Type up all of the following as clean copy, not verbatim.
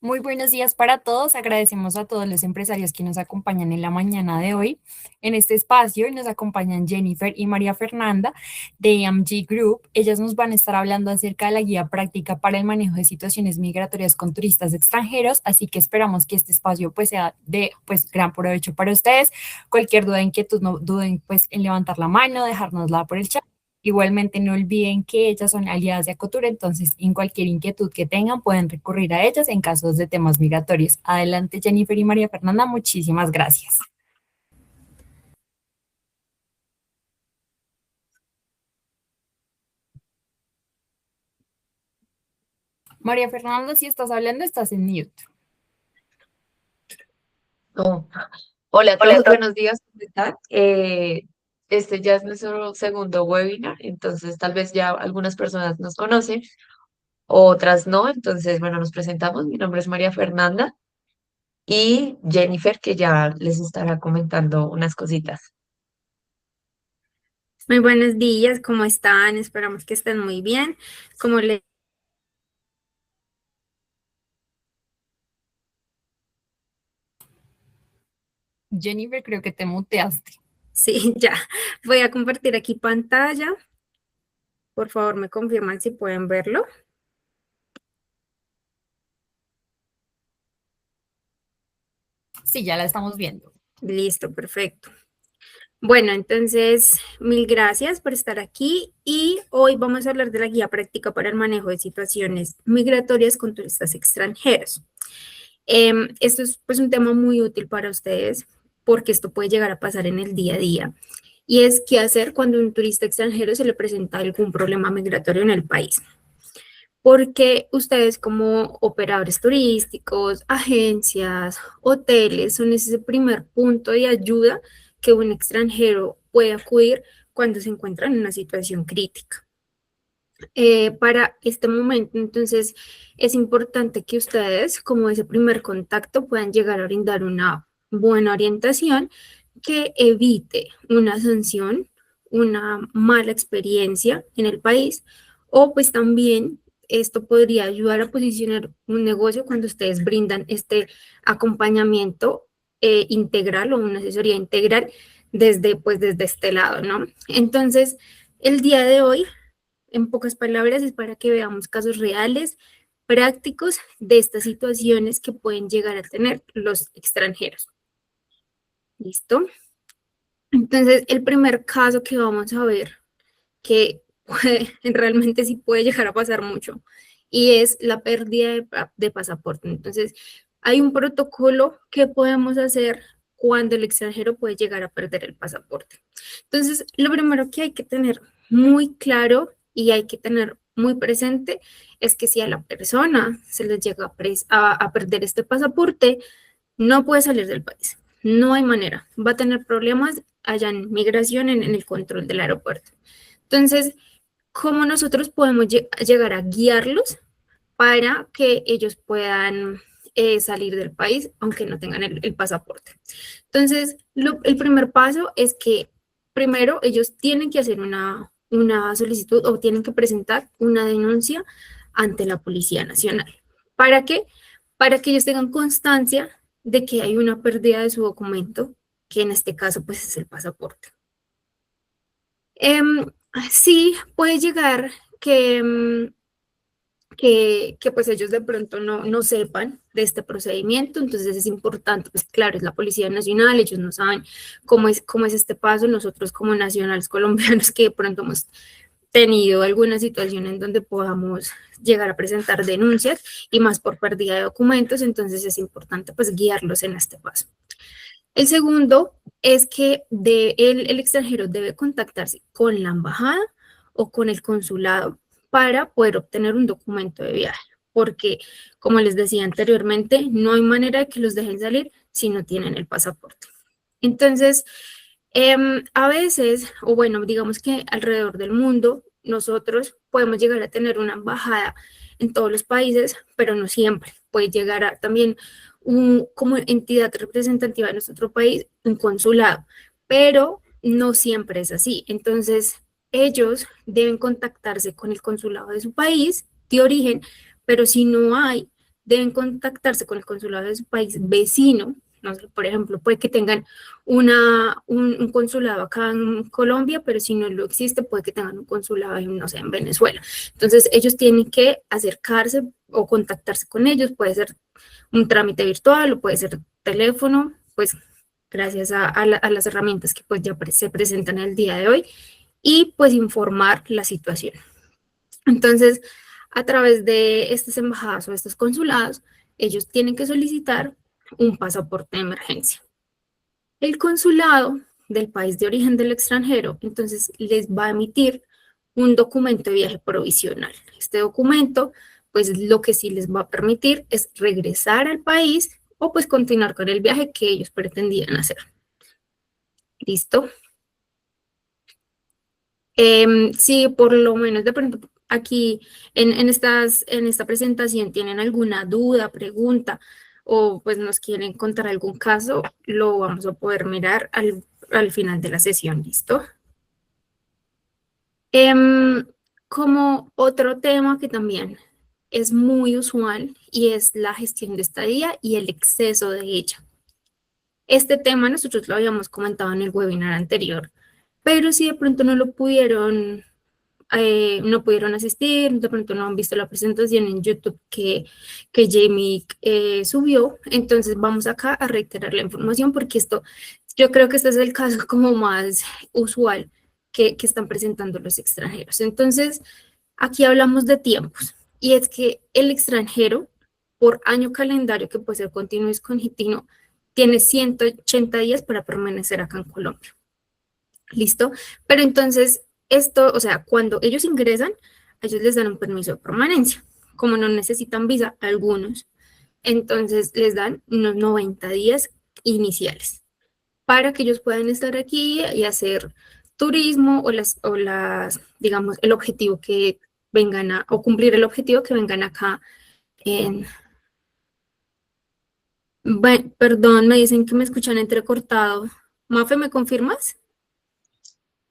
Muy buenos días para todos. Agradecemos a todos los empresarios que nos acompañan en la mañana de hoy. En este espacio nos acompañan Jennifer y María Fernanda de AMG Group. Ellas nos van a estar hablando acerca de la guía práctica para el manejo de situaciones migratorias con turistas extranjeros, así que esperamos que este espacio pues sea de gran provecho para ustedes. Cualquier duda, inquietud, no duden pues en levantar la mano, dejárnosla por el chat. Igualmente no olviden que ellas son aliadas de Acotura, entonces en cualquier inquietud que tengan pueden recurrir a ellas en casos de temas migratorios. Adelante Jennifer y María Fernanda, muchísimas gracias. María Fernanda, si estás hablando, estás en mute. Oh, hola a Hola, todos, buenos días, ¿cómo están? Este ya es nuestro segundo webinar, entonces tal vez ya algunas personas nos conocen, otras no, entonces bueno, nos presentamos, mi nombre es María Fernanda y Jennifer, que ya les estará comentando unas cositas. Muy buenos días, ¿cómo están? Esperamos que estén muy bien. Como les Jennifer, creo que te muteaste. sí, ya voy a compartir aquí pantalla. Por favor, me confirman si pueden verlo. Sí, ya la estamos viendo. Listo, perfecto. Bueno, entonces, mil gracias por estar aquí y hoy vamos a hablar de la guía práctica para el manejo de situaciones migratorias con turistas extranjeros. Esto es pues un tema muy útil para ustedes porque esto puede llegar a pasar en el día a día. Y es qué hacer cuando a un turista extranjero se le presenta algún problema migratorio en el país. Porque ustedes como operadores turísticos, agencias, hoteles, son ese primer punto de ayuda que un extranjero puede acudir cuando se encuentra en una situación crítica. Para este momento, entonces, es importante que ustedes, como ese primer contacto, puedan llegar a brindar una buena orientación que evite una sanción, una mala experiencia en el país, o pues también esto podría ayudar a posicionar un negocio cuando ustedes brindan este acompañamiento integral o una asesoría integral desde este lado, ¿no? Entonces, el día de hoy en pocas palabras, es para que veamos casos reales, prácticos de estas situaciones que pueden llegar a tener los extranjeros. ¿Listo? Entonces, el primer caso que vamos a ver, que realmente sí puede llegar a pasar mucho, y es la pérdida de pasaporte. Entonces, hay un protocolo que podemos hacer cuando el extranjero puede llegar a perder el pasaporte. Entonces, lo primero que hay que tener muy claro y hay que tener muy presente es que si a la persona se le llega a perder este pasaporte, no puede salir del país. No hay manera. Va a tener problemas allá en migración, en el control del aeropuerto. Entonces, ¿cómo nosotros podemos llegar a guiarlos para que ellos puedan salir del país aunque no tengan el pasaporte? Entonces, el primer paso es que primero ellos tienen que hacer una solicitud o tienen que presentar una denuncia ante la Policía Nacional. ¿Para qué? Para que ellos tengan constancia de que hay una pérdida de su documento, que en este caso pues es el pasaporte. Em, sí, puede llegar que pues ellos de pronto no sepan de este procedimiento, entonces es importante, pues claro, es la Policía Nacional, ellos no saben cómo es este paso, nosotros como nacionales colombianos que de pronto hemos tenido alguna situación en donde podamos llegar a presentar denuncias y más por pérdida de documentos, entonces es importante pues guiarlos en este paso. El segundo es que el extranjero debe contactarse con la embajada o con el consulado para poder obtener un documento de viaje, porque como les decía anteriormente, no hay manera de que los dejen salir si no tienen el pasaporte. Entonces, a veces, o bueno, digamos que alrededor del mundo, nosotros podemos llegar a tener una embajada en todos los países, pero no siempre. Puede llegar a también como entidad representativa de nuestro país, un consulado, pero no siempre es así. Entonces, ellos deben contactarse con el consulado de su país de origen, pero si no hay, deben contactarse con el consulado de su país vecino. No sé, por ejemplo, puede que tengan un consulado acá en Colombia, pero si no lo existe, puede que tengan un consulado en, no sé, en Venezuela. Entonces, ellos tienen que acercarse o contactarse con ellos, puede ser un trámite virtual o puede ser teléfono, pues gracias a las herramientas que pues ya se presentan el día de hoy, y pues informar la situación. Entonces, a través de estas embajadas o estos consulados, ellos tienen que solicitar un pasaporte de emergencia. El consulado del país de origen del extranjero, entonces, les va a emitir un documento de viaje provisional. Este documento, pues, lo que sí les va a permitir es regresar al país o, pues, continuar con el viaje que ellos pretendían hacer. ¿Listo? Sí, por lo menos de pronto aquí en esta presentación tienen alguna duda, pregunta o pues nos quieren contar algún caso, lo vamos a poder mirar al final de la sesión, ¿listo? Como otro tema que también es muy usual y es la gestión de estadía y el exceso de ella. Este tema nosotros lo habíamos comentado en el webinar anterior, pero si de pronto no pudieron asistir, de pronto no han visto la presentación en YouTube que Jamie subió, entonces vamos acá a reiterar la información porque yo creo que este es el caso como más usual que están presentando los extranjeros. Entonces, aquí hablamos de tiempos y es que el extranjero por año calendario, que puede ser continuo y discontinuo, tiene 180 días para permanecer acá en Colombia. ¿Listo? Pero entonces, esto, o sea, cuando ellos ingresan, a ellos les dan un permiso de permanencia. Como no necesitan visa, algunos, entonces les dan unos 90 días iniciales para que ellos puedan estar aquí y hacer turismo digamos, el objetivo que vengan o cumplir el objetivo que vengan acá en... Perdón, me dicen que me escuchan entrecortado. Mafe, ¿me confirmas?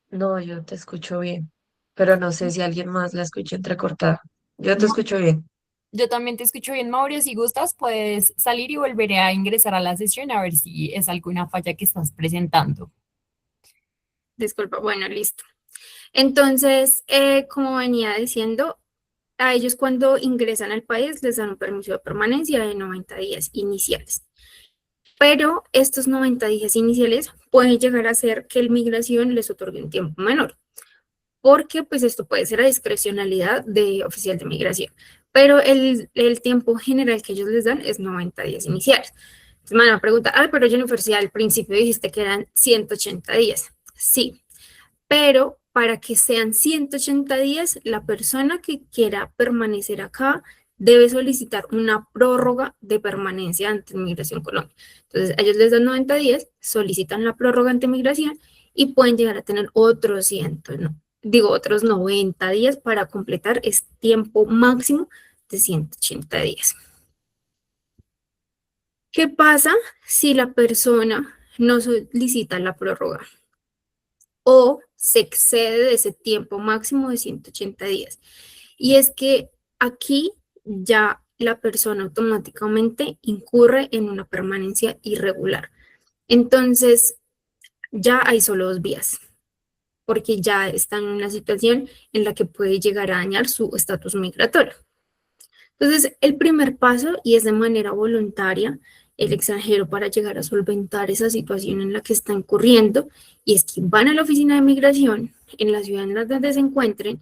No, yo te escucho bien, pero no sé si alguien más la escucha entrecortada. Yo te escucho bien. Yo también te escucho bien, Mauricio. Si gustas, puedes salir y volver a ingresar a la sesión a ver si es alguna falla que estás presentando. Disculpa, bueno, listo. Entonces, como venía diciendo, a ellos cuando ingresan al país les dan un permiso de permanencia de 90 días iniciales. Pero estos 90 días iniciales pueden llegar a ser que el migración les otorgue un tiempo menor, porque pues esto puede ser a discrecionalidad de oficial de migración, pero el tiempo general que ellos les dan es 90 días iniciales. Entonces me van a preguntar, pero Jennifer, si al principio dijiste que eran 180 días. Sí, pero para que sean 180 días, la persona que quiera permanecer acá debe solicitar una prórroga de permanencia ante Migración Colombia. Entonces, a ellos les dan 90 días, solicitan la prórroga ante Migración y pueden llegar a tener otros otros 90 días para completar este tiempo máximo de 180 días. ¿Qué pasa si la persona no solicita la prórroga o se excede de ese tiempo máximo de 180 días? Y es que aquí ya la persona automáticamente incurre en una permanencia irregular. Entonces, ya hay solo dos vías, porque ya está en una situación en la que puede llegar a dañar su estatus migratorio. Entonces, el primer paso, y es de manera voluntaria, el extranjero para llegar a solventar esa situación en la que está incurriendo, y es que van a la oficina de migración en la ciudad en la donde se encuentren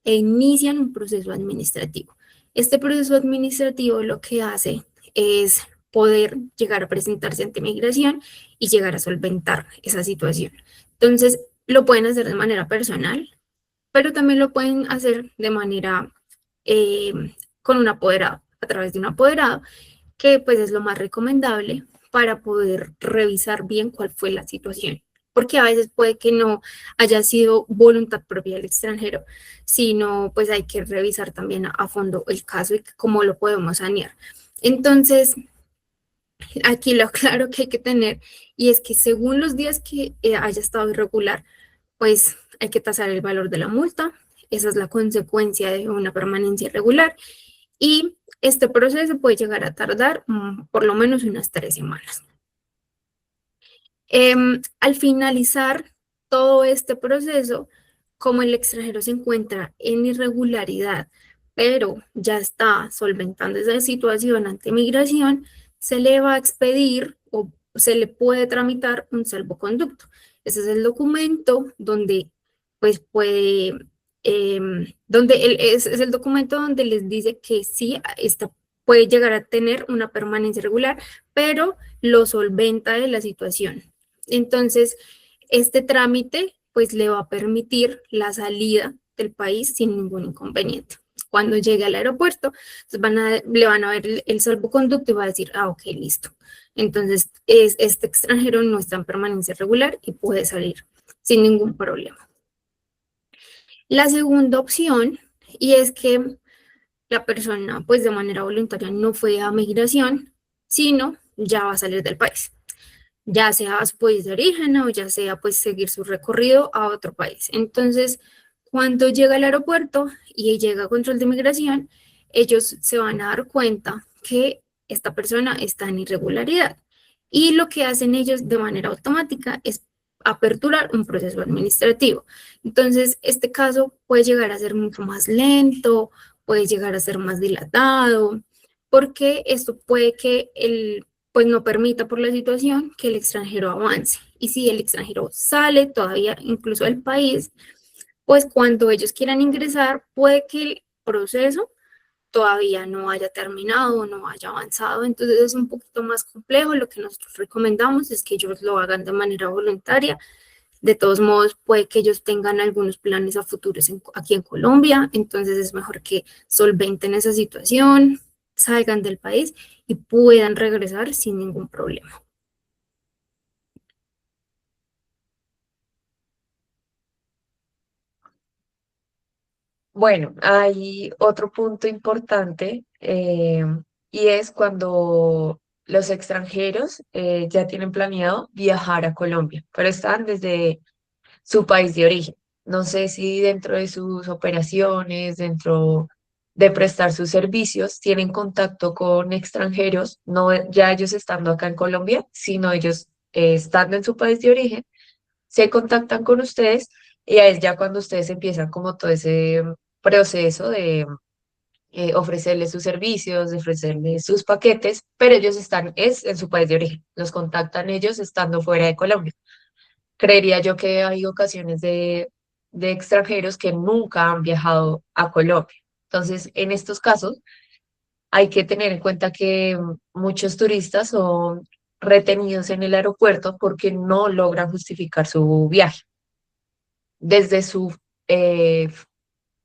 e inician un proceso administrativo. Este proceso administrativo lo que hace es poder llegar a presentarse ante migración y llegar a solventar esa situación. Entonces, lo pueden hacer de manera personal, pero también lo pueden hacer de manera con un apoderado, a través de un apoderado, que pues es lo más recomendable para poder revisar bien cuál fue la situación, porque a veces puede que no haya sido voluntad propia del extranjero, sino pues hay que revisar también a fondo el caso y cómo lo podemos sanear. Entonces, aquí lo claro que hay que tener, y es que según los días que haya estado irregular, pues hay que tasar el valor de la multa. Esa es la consecuencia de una permanencia irregular. y este proceso puede llegar a tardar por lo menos unas 3 semanas. Al finalizar todo este proceso, como el extranjero se encuentra en irregularidad, pero ya está solventando esa situación ante migración, se le va a expedir o se le puede tramitar un salvoconducto. Ese es el documento donde pues puede, es el documento donde les dice que sí, puede llegar a tener una permanencia regular, pero lo solventa de la situación. Entonces, este trámite pues le va a permitir la salida del país sin ningún inconveniente. Cuando llegue al aeropuerto, entonces le van a ver el salvoconducto y va a decir, ah, ok, listo. Entonces, este extranjero no está en permanencia regular y puede salir sin ningún problema. La segunda opción, y es que la persona pues de manera voluntaria no fue a migración, sino ya va a salir del país, ya sea a su país de origen o ya sea pues seguir su recorrido a otro país. Entonces, cuando llega al aeropuerto y llega a control de migración, ellos se van a dar cuenta que esta persona está en irregularidad. Y lo que hacen ellos de manera automática es aperturar un proceso administrativo. Entonces, este caso puede llegar a ser mucho más lento, puede llegar a ser más dilatado, porque esto puede que pues no permita por la situación que el extranjero avance. Y si el extranjero sale todavía incluso del país, pues cuando ellos quieran ingresar, puede que el proceso todavía no haya terminado o no haya avanzado. Entonces es un poquito más complejo. Lo que nosotros recomendamos es que ellos lo hagan de manera voluntaria. De todos modos, puede que ellos tengan algunos planes a futuros aquí en Colombia, entonces es mejor que solventen esa situación, salgan del país y puedan regresar sin ningún problema. Bueno, hay otro punto importante y es cuando los extranjeros ya tienen planeado viajar a Colombia, pero están desde su país de origen. No sé si dentro de sus operaciones, dentro de prestar sus servicios, tienen contacto con extranjeros, no ya ellos estando acá en Colombia, sino ellos estando en su país de origen, se contactan con ustedes y ahí es ya cuando ustedes empiezan como todo ese proceso de ofrecerles sus servicios, de ofrecerles sus paquetes, pero ellos están es en su país de origen, los contactan ellos estando fuera de Colombia. Creería yo que hay ocasiones de extranjeros que nunca han viajado a Colombia. Entonces, en estos casos, hay que tener en cuenta que muchos turistas son retenidos en el aeropuerto porque no logran justificar su viaje. Desde su eh,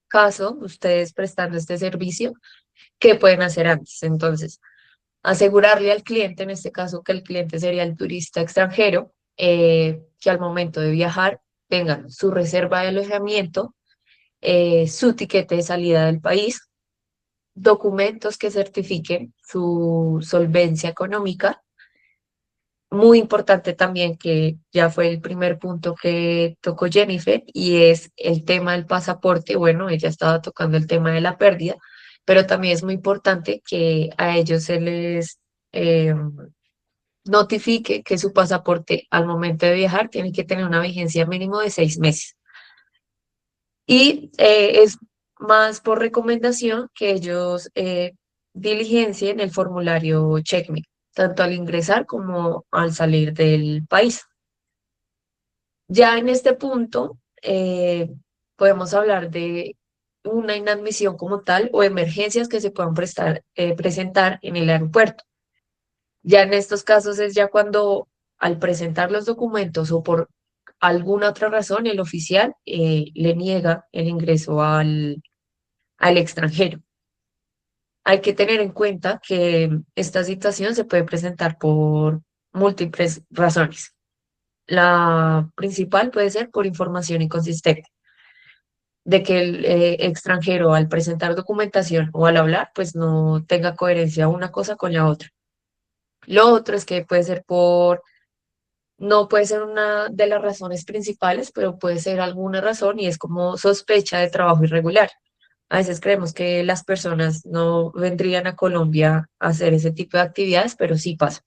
caso, ustedes prestando este servicio, ¿qué pueden hacer antes? Entonces, asegurarle al cliente, en este caso que el cliente sería el turista extranjero, que al momento de viajar tengan su reserva de alojamiento, su tiquete de salida del país, documentos que certifiquen su solvencia económica. Muy importante también, que ya fue el primer punto que tocó Jennifer, y es el tema del pasaporte. Bueno, ella estaba tocando el tema de la pérdida, pero también es muy importante que a ellos se les eh, notifique que su pasaporte al momento de viajar tiene que tener una vigencia mínimo de 6 meses. Y es más por recomendación que ellos diligencien el formulario CheckMe, tanto al ingresar como al salir del país. Ya en este punto podemos hablar de una inadmisión como tal o emergencias que se puedan presentar en el aeropuerto. Ya en estos casos es ya cuando al presentar los documentos o por alguna otra razón el oficial le niega el ingreso al extranjero. Hay que tener en cuenta que esta situación se puede presentar por múltiples razones. La principal puede ser por información inconsistente, de que el extranjero al presentar documentación o al hablar, pues no tenga coherencia una cosa con la otra. Lo otro es que puede ser no puede ser una de las razones principales, pero puede ser alguna razón y es como sospecha de trabajo irregular. A veces creemos que las personas no vendrían a Colombia a hacer ese tipo de actividades, pero sí pasa.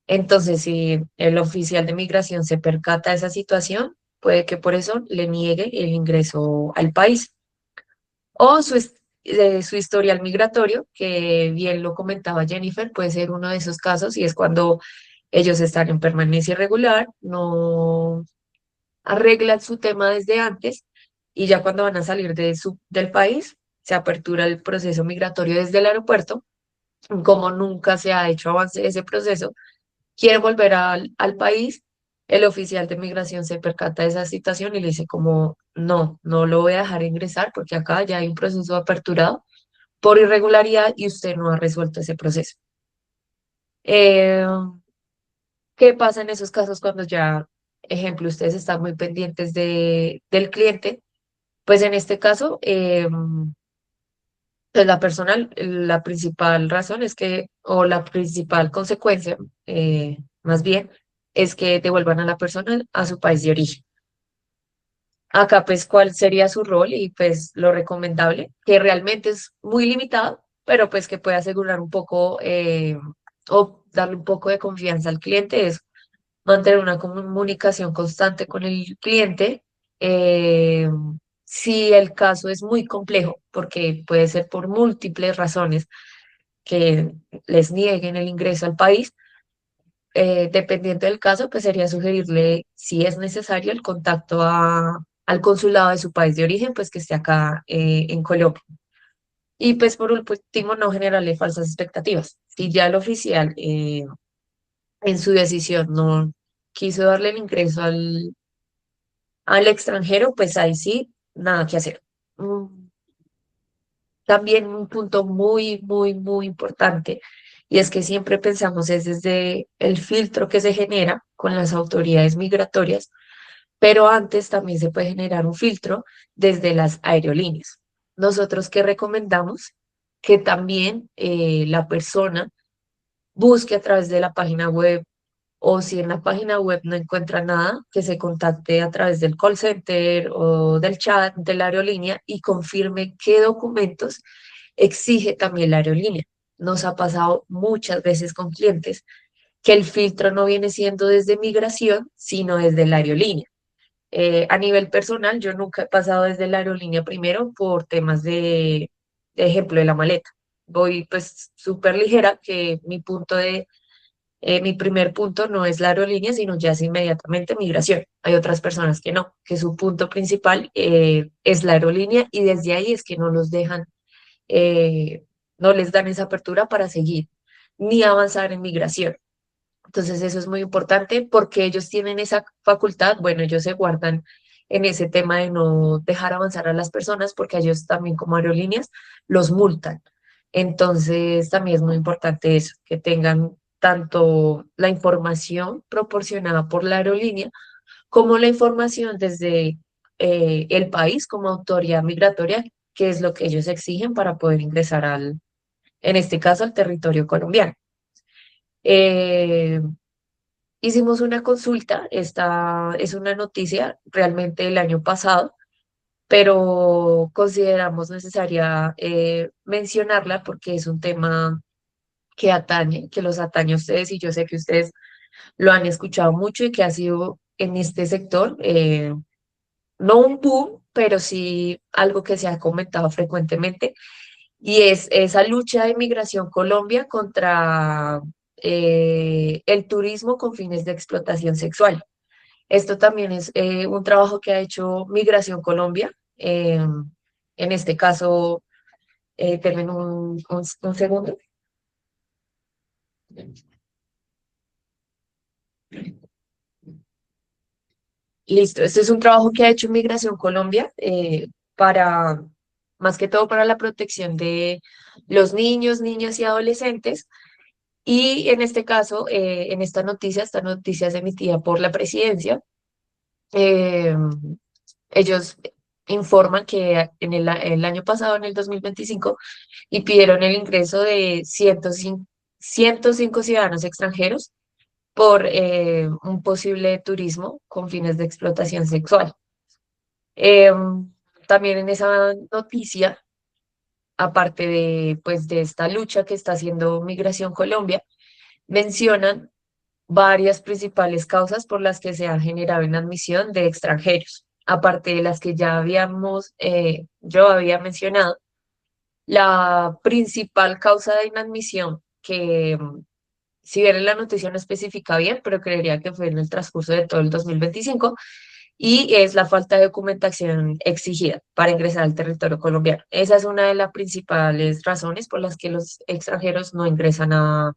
Entonces, si el oficial de migración se percata de esa situación, puede que por eso le niegue el ingreso al país. O su historial migratorio, que bien lo comentaba Jennifer, puede ser uno de esos casos y es cuando ellos están en permanencia irregular, no arreglan su tema desde antes y ya cuando van a salir del país, se apertura el proceso migratorio desde el aeropuerto. Como nunca se ha hecho avance de ese proceso, quiere volver al país, el oficial de migración se percata de esa situación y le dice como, no, no lo voy a dejar ingresar porque acá ya hay un proceso aperturado por irregularidad y usted no ha resuelto ese proceso. Eh, ¿Qué pasa en esos casos cuando ya, ejemplo, ustedes están muy pendientes del cliente? Pues en este caso, pues la principal razón es que, o la principal consecuencia, más bien, es que devuelvan a la persona a su país de origen. Acá, pues, ¿cuál sería su rol? Y pues lo recomendable, que realmente es muy limitado, pero pues que puede asegurar un poco o darle un poco de confianza al cliente, es mantener una comunicación constante con el cliente. eh, si el caso es muy complejo, porque puede ser por múltiples razones que les nieguen el ingreso al país, dependiendo del caso, pues sería sugerirle, si es necesario, el contacto al consulado de su país de origen, pues que esté acá en Colombia. Y pues por último, no generarle falsas expectativas. Si ya el oficial en su decisión no quiso darle el ingreso al extranjero, pues ahí sí, nada que hacer. Mm, También un punto muy, muy, muy importante, y es que siempre pensamos es desde el filtro que se genera con las autoridades migratorias, pero antes también se puede generar un filtro desde las aerolíneas. Nosotros que recomendamos que también la persona busque a través de la página web, o si en la página web no encuentra nada, que se contacte a través del call center o del chat de la aerolínea y confirme qué documentos exige también la aerolínea. Nos ha pasado muchas veces con clientes que el filtro no viene siendo desde migración, sino desde la aerolínea. A nivel personal, yo nunca he pasado desde la aerolínea primero por temas de ejemplo, de la maleta. Voy pues súper ligera, que mi primer punto no es la aerolínea, sino ya es inmediatamente migración. Hay otras personas que no, que su punto principal es la aerolínea y desde ahí es que no los dejan, no les dan esa apertura para seguir ni avanzar en migración. Entonces eso es muy importante porque ellos tienen esa facultad, bueno, ellos se guardan en ese tema de no dejar avanzar a las personas porque ellos también como aerolíneas los multan. Entonces también es muy importante eso, que tengan tanto la información proporcionada por la aerolínea como la información desde el país como autoridad migratoria, que es lo que ellos exigen para poder ingresar en este caso, al territorio colombiano. Eh, Hicimos una consulta, esta es una noticia realmente del año pasado, pero consideramos necesaria mencionarla porque es un tema que atañe, que los atañe a ustedes y yo sé que ustedes lo han escuchado mucho y que ha sido en este sector, no un boom, pero sí algo que se ha comentado frecuentemente y es esa lucha de Migración Colombia contra el turismo con fines de explotación sexual. Esto también es un trabajo que ha hecho Migración Colombia. En este caso, denme un segundo. Listo, este es un trabajo que ha hecho Migración Colombia para, más que todo para la protección de los niños, niñas y adolescentes. Y en este caso, en esta noticia es emitida por la presidencia. eh, Ellos informan que el año pasado, en el 2025, y pidieron el ingreso de 105 ciudadanos extranjeros por un posible turismo con fines de explotación sexual. También en esa noticia aparte de, pues, de esta lucha que está haciendo Migración Colombia, mencionan varias principales causas por las que se ha generado inadmisión de extranjeros, aparte de las que ya yo había mencionado. La principal causa de inadmisión, que si bien en la noticia no especifica bien, pero creería que fue en el transcurso de todo el 2025, y es la falta de documentación exigida para ingresar al territorio colombiano. Esa es una de las principales razones por las que los extranjeros no ingresan a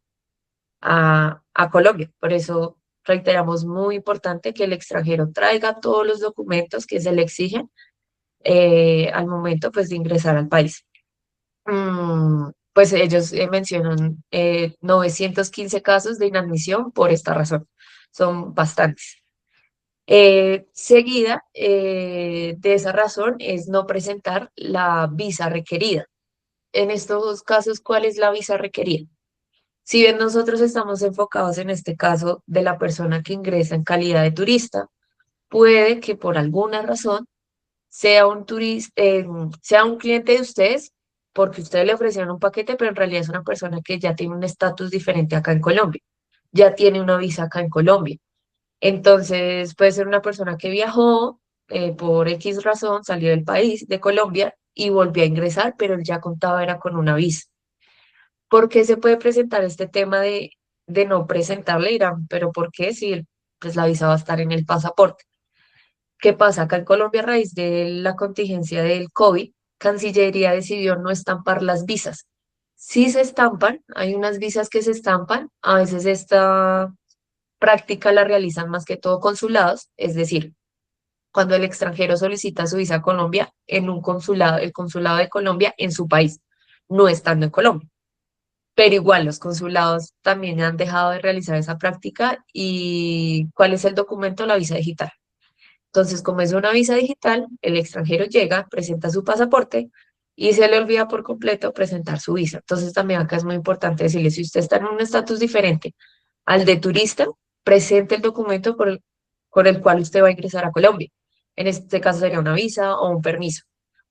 Colombia. Por eso reiteramos, muy importante que el extranjero traiga todos los documentos que se le exigen al momento, pues, de ingresar al país. Pues ellos mencionan 915 casos de inadmisión por esta razón. Son bastantes. Seguida de esa razón es no presentar la visa requerida. En estos dos casos, ¿cuál es la visa requerida? Si bien nosotros estamos enfocados en este caso de la persona que ingresa en calidad de turista, puede que por alguna razón sea un turista, sea un cliente de ustedes, porque ustedes le ofrecieron un paquete, pero en realidad es una persona que ya tiene un estatus diferente acá en Colombia, ya tiene una visa acá en Colombia. Entonces, puede ser una persona que viajó por X razón, salió del país, de Colombia, y volvió a ingresar, pero él ya contaba era con una visa. ¿Por qué se puede presentar este tema de no presentarle? Dirán, pero ¿por qué? Si pues la visa va a estar en el pasaporte. ¿Qué pasa? Acá en Colombia, a raíz de la contingencia del COVID, Cancillería decidió no estampar las visas. Sí se estampan, hay unas visas que se estampan, a veces esta práctica la realizan más que todo consulados, es decir, cuando el extranjero solicita su visa a Colombia en un consulado, el consulado de Colombia en su país, no estando en Colombia. Pero igual los consulados también han dejado de realizar esa práctica. ¿Y cuál es el documento? La visa digital. Entonces, como es una visa digital, el extranjero llega, presenta su pasaporte y se le olvida por completo presentar su visa. Entonces, también acá es muy importante decirle, si usted está en un estatus diferente al de turista, presente el documento por el cual usted va a ingresar a Colombia. En este caso sería una visa o un permiso.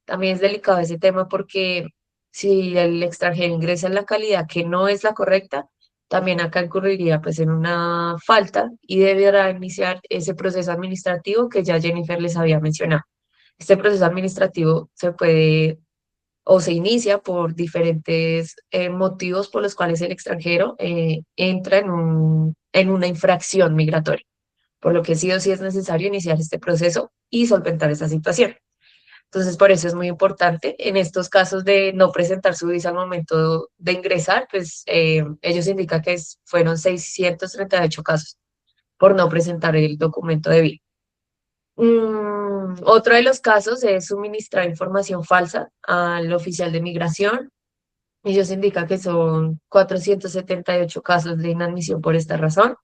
También es delicado ese tema porque si el extranjero ingresa en la calidad que no es la correcta, también acá incurriría pues en una falta y deberá iniciar ese proceso administrativo que ya Jennifer les había mencionado. Este proceso administrativo se puede o se inicia por diferentes motivos por los cuales el extranjero entra en una infracción migratoria, por lo que sí o sí es necesario iniciar este proceso y solventar esta situación. Entonces, por eso es muy importante en estos casos de no presentar su visa al momento de ingresar, pues ellos indican que fueron 638 casos por no presentar el documento debido. Otro de los casos es suministrar información falsa al oficial de migración. Ellos indican que son 478 casos de inadmisión por esta razón.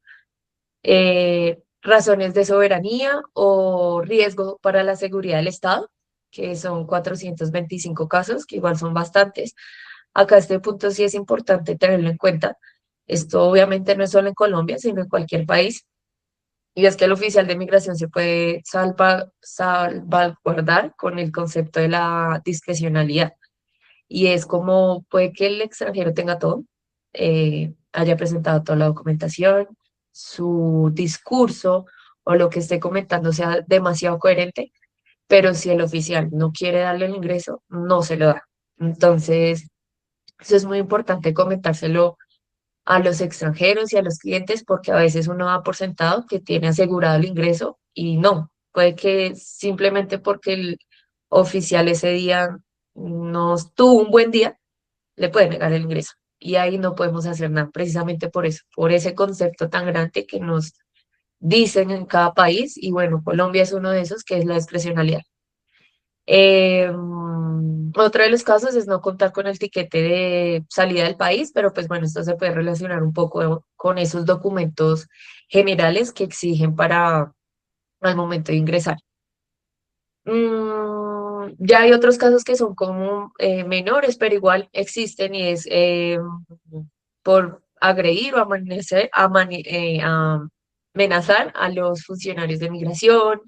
Razones de soberanía o riesgo para la seguridad del Estado, que son 425 casos, que igual son bastantes. Acá este punto sí es importante tenerlo en cuenta. Esto obviamente no es solo en Colombia, sino en cualquier país. Y es que el oficial de migración se puede salvaguardar con el concepto de la discrecionalidad. Y es como puede que el extranjero tenga todo, haya presentado toda la documentación, su discurso o lo que esté comentando sea demasiado coherente, pero si el oficial no quiere darle el ingreso, no se lo da. Entonces, eso es muy importante comentárselo a los extranjeros y a los clientes porque a veces uno da por sentado que tiene asegurado el ingreso y no, puede que simplemente porque el oficial ese día no tuvo un buen día, le puede negar el ingreso. Y ahí no podemos hacer nada, precisamente por eso, por ese concepto tan grande que nos dicen en cada país. Y bueno, Colombia es uno de esos, que es la discrecionalidad. Otro de los casos es no contar con el tiquete de salida del país, pero pues bueno, esto se puede relacionar un poco con esos documentos generales que exigen para al momento de ingresar. Ya hay otros casos que son como menores, pero igual existen y es por agredir o amenazar a los funcionarios de migración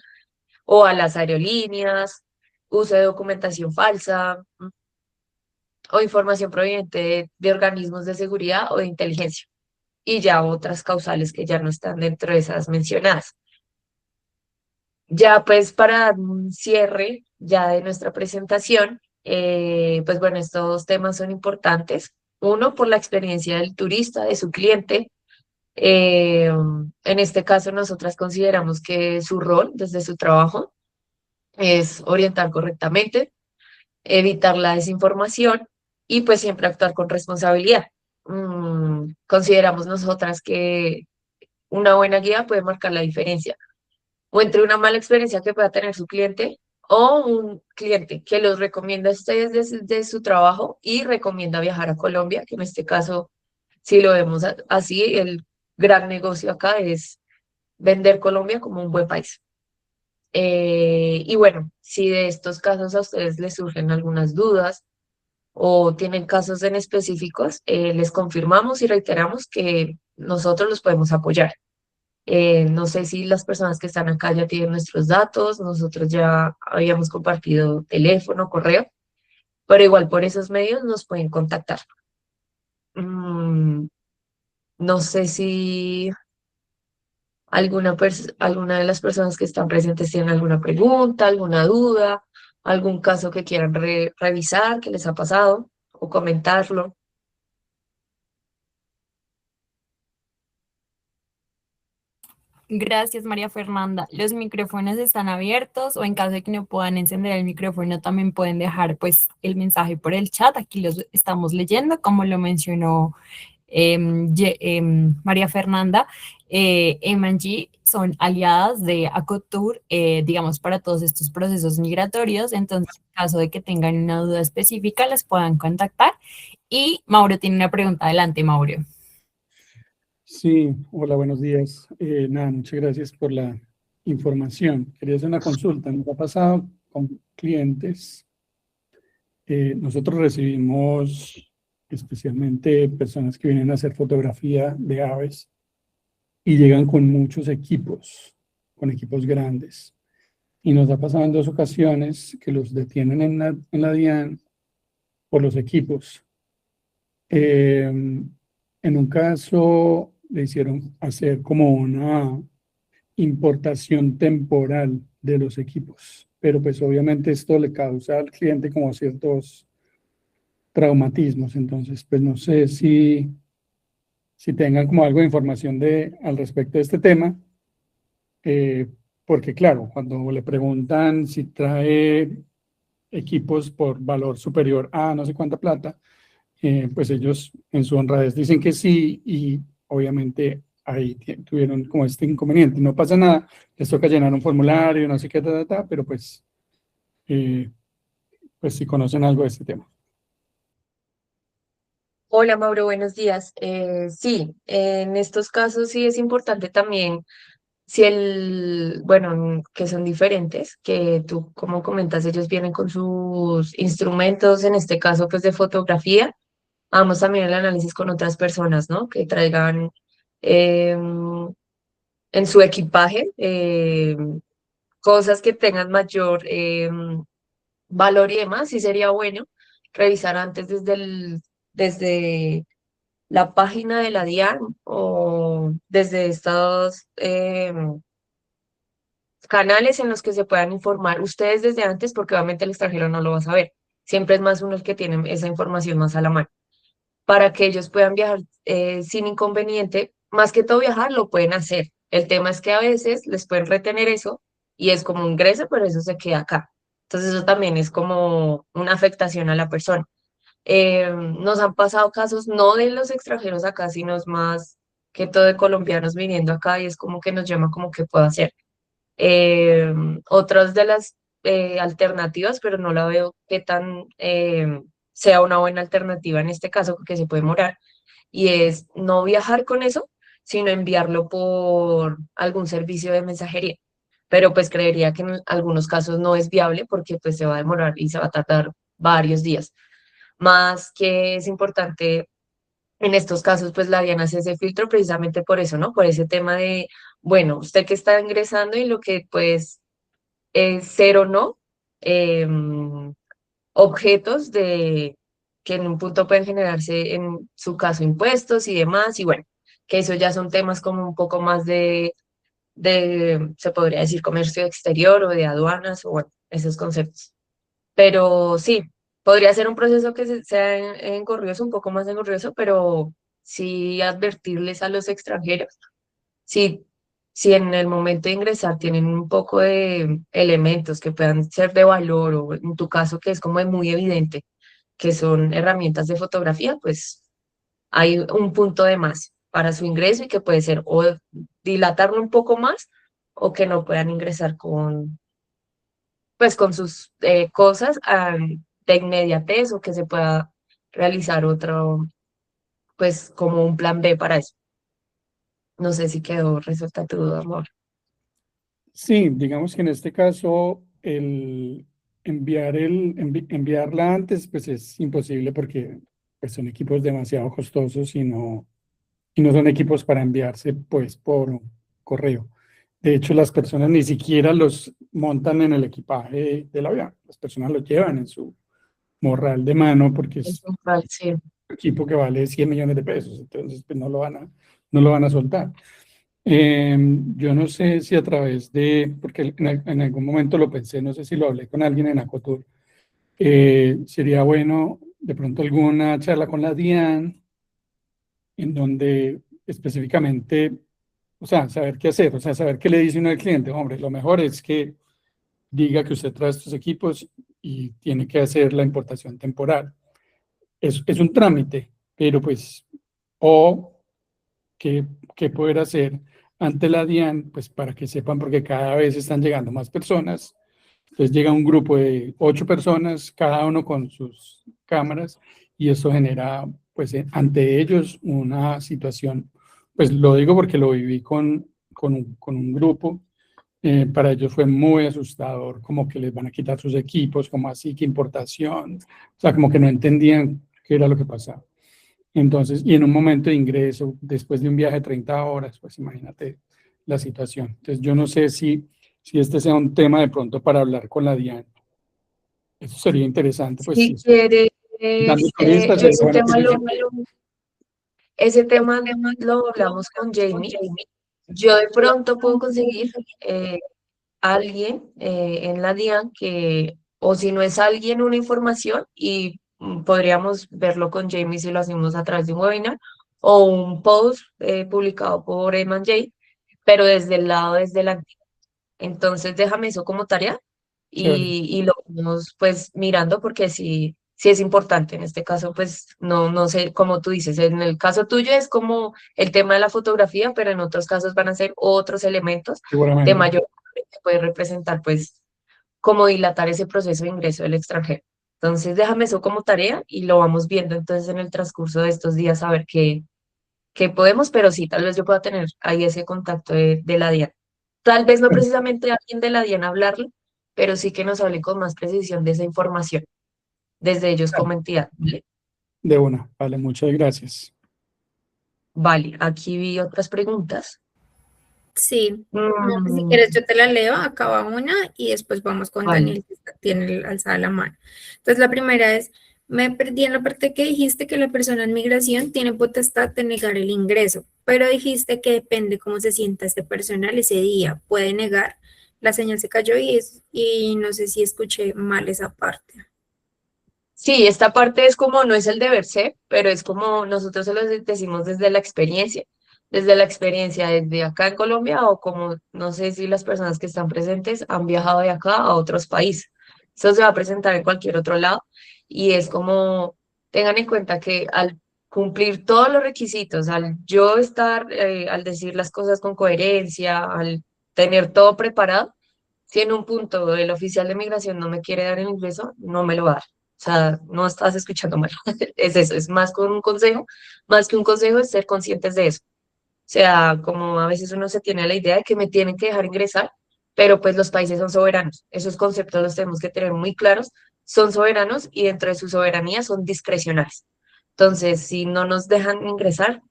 o a las aerolíneas, uso de documentación falsa. o información proveniente de organismos de seguridad o de inteligencia, y ya otras causales que ya no están dentro de esas mencionadas. Ya pues para dar un cierre ya de nuestra presentación, pues bueno, estos temas son importantes. Uno, por la experiencia del turista, de su cliente. En este caso, nosotras consideramos que su rol desde su trabajo es orientar correctamente, evitar la desinformación y pues siempre actuar con responsabilidad. Consideramos nosotras que una buena guía puede marcar la diferencia o entre una mala experiencia que pueda tener su cliente o un cliente que los recomienda a ustedes desde su trabajo y recomienda viajar a Colombia, que en este caso, si lo vemos así, el gran negocio acá es vender Colombia como un buen país. Y bueno, si de estos casos a ustedes les surgen algunas dudas o tienen casos en específicos, les confirmamos y reiteramos que nosotros los podemos apoyar. No sé si las personas que están acá ya tienen nuestros datos, nosotros ya habíamos compartido teléfono, correo, pero igual por esos medios nos pueden contactar. Mm, no sé si alguna de las personas que están presentes tienen alguna pregunta, alguna duda, algún caso que quieran revisar, que les ha pasado o comentarlo. Gracias, María Fernanda. Los micrófonos están abiertos o en caso de que no puedan encender el micrófono, también pueden dejar pues el mensaje por el chat. Aquí los estamos leyendo, como lo mencionó María Fernanda. M&G son aliadas de Acotur, digamos, para todos estos procesos migratorios. Entonces, en caso de que tengan una duda específica, las puedan contactar. Y Mauro tiene una pregunta. Adelante, Mauro. Sí, hola, buenos días. Nada, muchas gracias por la información. Quería hacer una consulta. Nos ha pasado con clientes. Nosotros recibimos especialmente personas que vienen a hacer fotografía de aves y llegan con muchos equipos, con equipos grandes. Y nos ha pasado en 2 ocasiones que los detienen en la DIAN por los equipos. En un caso le hicieron hacer como una importación temporal de los equipos, pero pues obviamente esto le causa al cliente como ciertos traumatismos. Entonces pues no sé si tengan como algo de información al respecto de este tema, porque claro, cuando le preguntan si trae equipos por valor superior a no sé cuánta plata, pues ellos en su honradez dicen que sí, y obviamente ahí tuvieron como este inconveniente. No pasa nada, les toca llenar un formulario, no sé qué, pero eh, pues si conocen algo de este tema. Hola Mauro, buenos días. Sí, en estos casos sí es importante también, si bueno, que son diferentes, que tú, como comentas, ellos vienen con sus instrumentos, en este caso pues de fotografía. Vamos también el análisis con otras personas, ¿no? Que traigan en su equipaje cosas que tengan mayor valor y demás, sí sería bueno revisar antes desde la página de la DIAN o desde estos canales en los que se puedan informar ustedes desde antes, porque obviamente el extranjero no lo va a saber. Siempre es más uno el que tiene esa información más a la mano, para que ellos puedan viajar sin inconveniente. Más que todo viajar, lo pueden hacer. El tema es que a veces les pueden retener eso y es como un ingreso, pero eso se queda acá. Entonces eso también es como una afectación a la persona. Nos han pasado casos no de los extranjeros acá, sino es más que todo de colombianos viniendo acá y es como que nos llama como que puedo hacer. Otras de las alternativas, pero no la veo que tan sea una buena alternativa en este caso, porque se puede demorar, y es no viajar con eso, sino enviarlo por algún servicio de mensajería. Pero pues creería que en algunos casos no es viable porque pues se va a demorar y se va a tardar varios días. Más que es importante en estos casos, pues la DIAN hace ese filtro precisamente por eso, ¿no? Por ese tema de, bueno, usted que está ingresando y lo que pues es ser o no objetos que en un punto pueden generarse, en su caso, impuestos y demás, y bueno, que eso ya son temas como un poco más se podría decir, comercio exterior o de aduanas, o bueno, esos conceptos. Pero sí, podría ser un proceso que sea engorrioso, un poco más engorrioso, pero sí advertirles a los extranjeros, si, si en el momento de ingresar tienen un poco de elementos que puedan ser de valor, o en tu caso que es como muy evidente, que son herramientas de fotografía, pues hay un punto de más para su ingreso y que puede ser o dilatarlo un poco más o que no puedan ingresar pues con sus cosas de inmediatez, o que se pueda realizar otro, pues como un plan B para eso. No sé si quedó resuelta tu duda, amor. Sí, digamos que en este caso enviarla antes pues es imposible porque pues, son equipos demasiado costosos y no son equipos para enviarse pues por correo. De hecho, las personas ni siquiera los montan en el equipaje del avión. Las personas los llevan en su morral de mano porque es Sí. un equipo que vale 100 millones de pesos. Entonces, pues no lo van a soltar. Yo no sé si a través porque en algún momento lo pensé, no sé si lo hablé con alguien en Acotur, sería bueno de pronto alguna charla con la DIAN en donde específicamente, o sea, saber qué hacer, o sea, saber qué le dice uno al cliente. Hombre, lo mejor es que diga que usted trae estos equipos y tiene que hacer la importación temporal. Es un trámite, pero pues, o qué, qué poder hacer ante la DIAN, pues para que sepan, porque cada vez están llegando más personas. Entonces llega un grupo de 8 personas, cada uno con sus cámaras, y eso genera, pues, ante ellos una situación, pues lo digo porque lo viví con un grupo, para ellos fue muy asustador, como que les van a quitar sus equipos, como así, que importación, o sea, como que no entendían qué era lo que pasaba. Entonces, y en un momento de ingreso, después de un viaje de 30 horas, pues imagínate la situación. Entonces, yo no sé si este sea un tema de pronto para hablar con la DIAN. Eso sería interesante, pues Si sí. quieres, Dando turistas, sería ese bueno que tema se- ese tema lo hablamos con Jamie. Yo de pronto puedo conseguir alguien en la DIAN que, o si no es alguien, una información, y podríamos verlo con Jamie si lo hacemos a través de un webinar o un post publicado por Eman J, pero desde el lado, desde la... Entonces déjame eso como tarea Chévere. y lo vamos pues mirando, porque sí, sí es importante. En este caso pues no sé, como tú dices, en el caso tuyo es como el tema de la fotografía, pero en otros casos van a ser otros elementos de Seguramente. mayor que puede representar pues como dilatar ese proceso de ingreso del extranjero. Entonces déjame eso como tarea y lo vamos viendo entonces en el transcurso de estos días a ver qué podemos, pero sí, tal vez yo pueda tener ahí ese contacto de la DIAN. Tal vez no Bueno, precisamente alguien de la DIAN hablarle, pero sí que nos hable con más precisión de esa información desde ellos como entidad. ¿Vale? de una. Vale, muchas gracias. Vale, aquí vi otras preguntas. Sí. No, pues, si Mm, quieres, yo te la leo, acaba una y después vamos con vale. Daniel, que tiene alzada la mano. Entonces, la primera es, me perdí en la parte que dijiste que la persona en migración tiene potestad de negar el ingreso, pero dijiste que depende cómo se sienta este personal ese día. Puede negar. La señal se cayó y no sé si escuché mal esa parte. Sí, esta parte es como, no es el deber ser, pero es como nosotros se lo decimos desde la experiencia desde acá en Colombia, o como, no sé si las personas que están presentes han viajado de acá a otros países. Eso se va a presentar en cualquier otro lado, y es como, tengan en cuenta que al cumplir todos los requisitos, al yo estar, al decir las cosas con coherencia, al tener todo preparado, si en un punto el oficial de migración no me quiere dar el ingreso, no me lo va a dar. O sea, no estás escuchando mal. Es eso, es más con un consejo, más que un consejo, es ser conscientes de eso. O sea, como a veces uno se tiene la idea de que me tienen que dejar ingresar, pero pues los países son soberanos. Esos conceptos los tenemos que tener muy claros. Son soberanos y dentro de su soberanía son discrecionales. Entonces, si no nos dejan ingresar,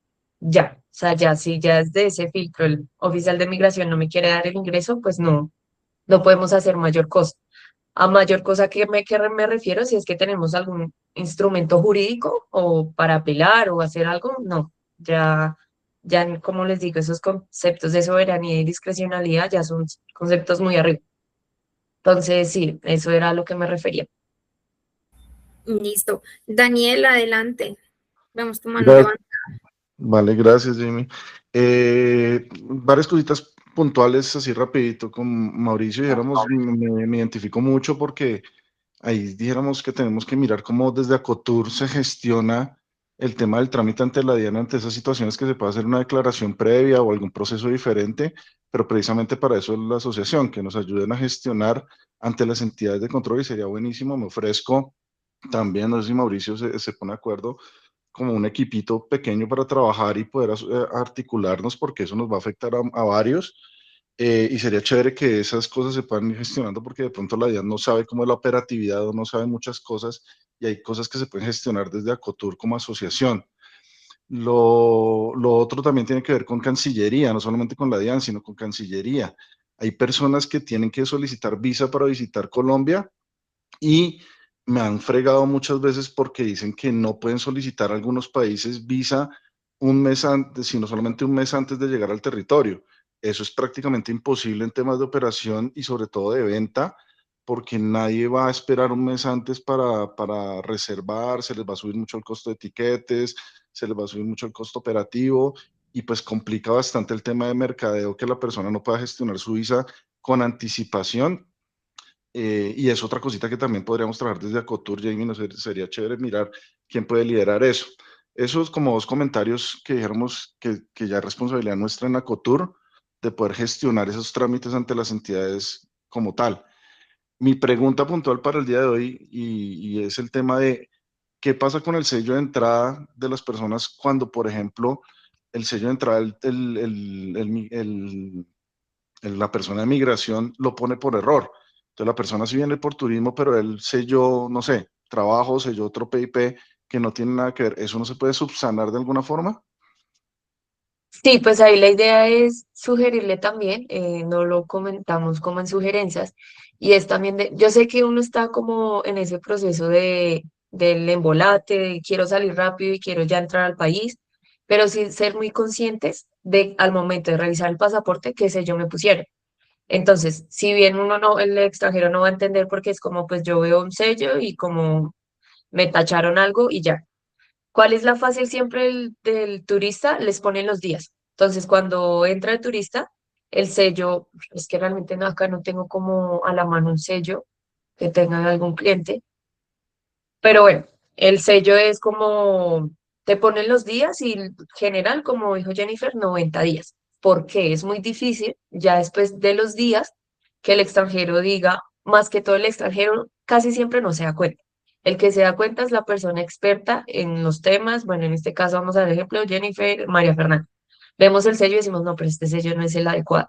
ya. O sea, ya, si ya es de ese filtro, el oficial de migración no me quiere dar el ingreso, pues no podemos hacer mayor cosa. A mayor cosa que me refiero, si es que tenemos algún instrumento jurídico o para apelar o hacer algo, no, ya como les digo, esos conceptos de soberanía y discrecionalidad ya son conceptos muy arriba. Entonces, sí, eso era a lo que me refería. Listo. Daniel, adelante. Vemos tu mano Gra- levantada. Vale, gracias, Jamie. Varias cositas puntuales, así rapidito, con Mauricio, dijéramos, me identifico mucho porque ahí dijéramos que tenemos que mirar cómo desde Acotur se gestiona el tema del trámite ante la DIAN ante esas situaciones que se puede hacer una declaración previa o algún proceso diferente, pero precisamente para eso es la asociación, que nos ayuden a gestionar ante las entidades de control y sería buenísimo, me ofrezco también, no sé si Mauricio se pone de acuerdo, como un equipito pequeño para trabajar y poder articularnos porque eso nos va a afectar a varios. Y sería chévere que esas cosas se puedan ir gestionando porque de pronto la DIAN no sabe cómo es la operatividad o no sabe muchas cosas y hay cosas que se pueden gestionar desde Acotur como asociación. Lo otro también tiene que ver con Cancillería, no solamente con la DIAN, sino con Cancillería. Hay personas que tienen que solicitar visa para visitar Colombia y me han fregado muchas veces porque dicen que no pueden solicitar a algunos países visa un mes antes, sino solamente un mes antes de llegar al territorio. Eso es prácticamente imposible en temas de operación y sobre todo de venta, porque nadie va a esperar un mes antes para reservar, se les va a subir mucho el costo de etiquetes, se les va a subir mucho el costo operativo y pues complica bastante el tema de mercadeo que la persona no pueda gestionar su visa con anticipación. Y es otra cosita que también podríamos trabajar desde Acotur, Jamie, no sé, sería chévere mirar quién puede liderar eso. Esos como dos comentarios que dijéramos que ya es responsabilidad nuestra en Acotur de poder gestionar esos trámites ante las entidades como tal. Mi pregunta puntual para el día de hoy y es el tema de qué pasa con el sello de entrada de las personas cuando, por ejemplo, el sello de entrada, la persona de migración lo pone por error. Entonces la persona sí viene por turismo, pero él selló, no sé, trabajo, selló otro PIP que no tiene nada que ver. ¿Eso no se puede subsanar de alguna forma? Sí, pues ahí la idea es sugerirle también, no lo comentamos como en sugerencias, y es también yo sé que uno está como en ese proceso del embolate, de quiero salir rápido y quiero ya entrar al país, pero sí ser muy conscientes de al momento de revisar el pasaporte qué sello me pusieron. Entonces, si bien uno no, el extranjero no va a entender porque es como, pues yo veo un sello y como me tacharon algo y ya. ¿Cuál es la fácil siempre del turista? Les ponen los días. Entonces, cuando entra el turista, el sello, es que realmente no, acá no tengo como a la mano un sello que tenga algún cliente, pero bueno, el sello es como, te ponen los días y general, como dijo Jennifer, 90 días. ¿Por qué? Es muy difícil ya después de los días que el extranjero diga, más que todo el extranjero casi siempre no se da cuenta. El que se da cuenta es la persona experta en los temas. Bueno, en este caso vamos a dar ejemplo, Jennifer, María Fernanda. Vemos el sello y decimos, no, pero este sello no es el adecuado.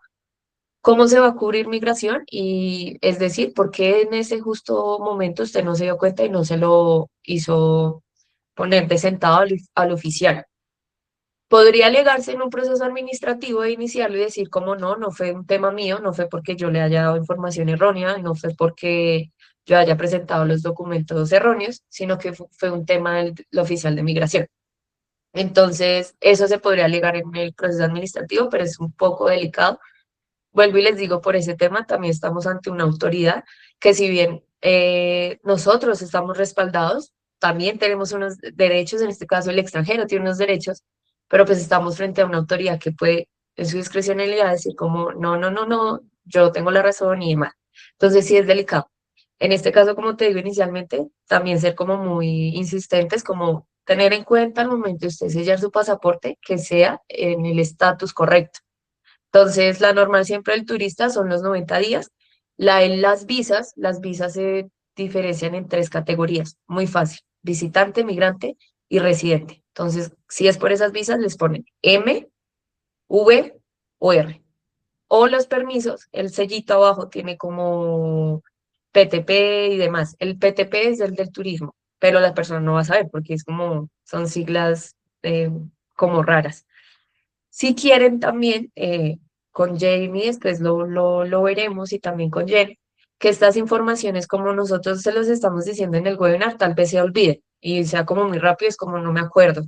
¿Cómo se va a cubrir migración? Y es decir, ¿por qué en ese justo momento usted no se dio cuenta y no se lo hizo poner de sentado al oficial? Podría alegarse en un proceso administrativo de iniciarlo y decir, como no, no fue un tema mío, no fue porque yo le haya dado información errónea, no fue porque yo haya presentado los documentos erróneos, sino que fue un tema del oficial de migración. Entonces, eso se podría alegar en el proceso administrativo, pero es un poco delicado. Vuelvo y les digo, por ese tema también estamos ante una autoridad que si bien nosotros estamos respaldados, también tenemos unos derechos, en este caso el extranjero tiene unos derechos, pero pues estamos frente a una autoridad que puede en su discrecionalidad decir como, no, no, no, no, yo tengo la razón y demás. Entonces sí es delicado. En este caso, como te digo inicialmente, también ser como muy insistentes, como tener en cuenta al momento de usted sellar su pasaporte que sea en el estatus correcto. Entonces, la normal siempre del turista son los 90 días. Las visas se diferencian en tres categorías. Muy fácil. Visitante, migrante y residente. Entonces, si es por esas visas, les ponen M, V o R. O los permisos, el sellito abajo tiene como PTP y demás. El PTP es el del turismo, pero la persona no va a saber porque es como, son siglas como raras. Si quieren también, con Jamie, después lo veremos y también con Jen, que estas informaciones, como nosotros se los estamos diciendo en el webinar, tal vez se olviden. y sea como muy rápido, es como no me acuerdo.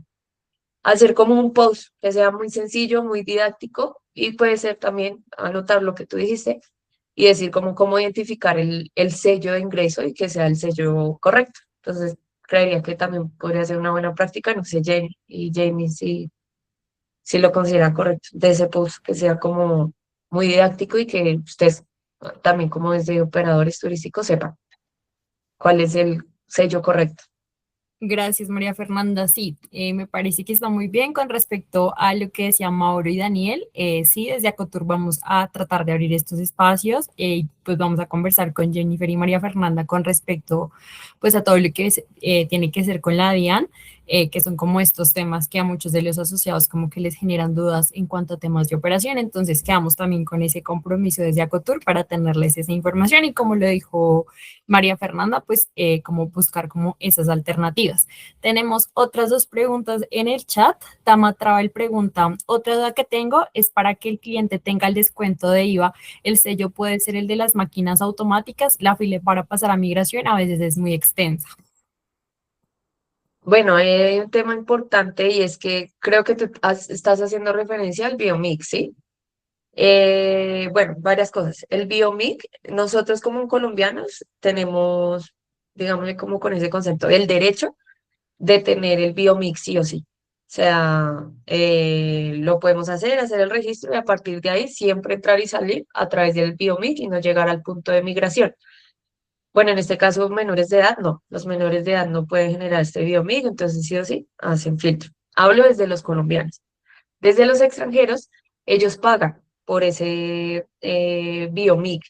Hacer como un post que sea muy sencillo, muy didáctico y puede ser también anotar lo que tú dijiste y decir como cómo identificar el sello de ingreso y que sea el sello correcto. Entonces, creería que también podría ser una buena práctica, no sé, Jenny y Jamie, si lo consideran correcto, de ese post que sea como muy didáctico y que ustedes también como desde operadores turísticos sepan cuál es el sello correcto. Gracias, María Fernanda. Sí, me parece que está muy bien con respecto a lo que decía Mauro y Daniel. Sí, desde Acotur vamos a tratar de abrir estos espacios y pues vamos a conversar con Jennifer y María Fernanda con respecto pues a todo lo que tiene que ser con la DIAN, que son como estos temas que a muchos de los asociados como que les generan dudas en cuanto a temas de operación. Entonces quedamos también con ese compromiso desde Acotur para tenerles esa información y como lo dijo María Fernanda, pues como buscar como esas alternativas. Tenemos otras dos preguntas en el chat. Tama Travel pregunta, otra duda que tengo es para que el cliente tenga el descuento de IVA, el sello puede ser el de las máquinas automáticas, la fila para pasar a migración a veces es muy extensa. Bueno, hay un tema importante y es que creo que estás haciendo referencia al Biomix, ¿sí? Bueno, varias cosas. El Biomic, nosotros como colombianos tenemos, digámosle como con ese concepto, el derecho de tener el Biomic sí o sí. O sea, lo podemos hacer el registro y a partir de ahí siempre entrar y salir a través del Biomic y no llegar al punto de migración. Bueno, en este caso, menores de edad, no. Los menores de edad no pueden generar este Biomic, entonces sí o sí hacen filtro. Hablo desde los colombianos. Desde los extranjeros, ellos pagan por ese Biomic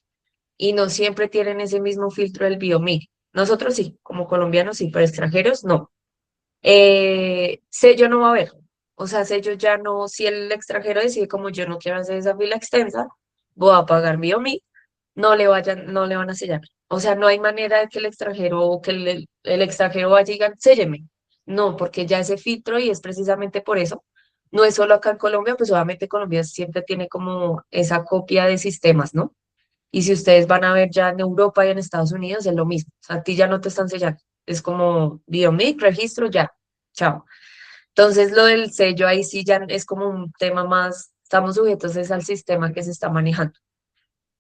y no siempre tienen ese mismo filtro del Biomic. Nosotros sí, como colombianos sí, pero extranjeros no. Sello no va a haber. O sea, sello ya no, si el extranjero decide como yo no quiero hacer esa fila extensa, voy a pagar Biomic, no le van a sellar. O sea, no hay manera de que el extranjero o que el extranjero vaya y diga, sélleme. No, porque ya ese filtro y es precisamente por eso. No es solo acá en Colombia, pues obviamente Colombia siempre tiene como esa copia de sistemas, ¿no? Y si ustedes van a ver ya en Europa y en Estados Unidos, es lo mismo. O sea, a ti ya no te están sellando. Es como Biomic, registro, ya. Chao. Entonces, lo del sello ahí sí ya es como un tema más, estamos sujetos es al sistema que se está manejando.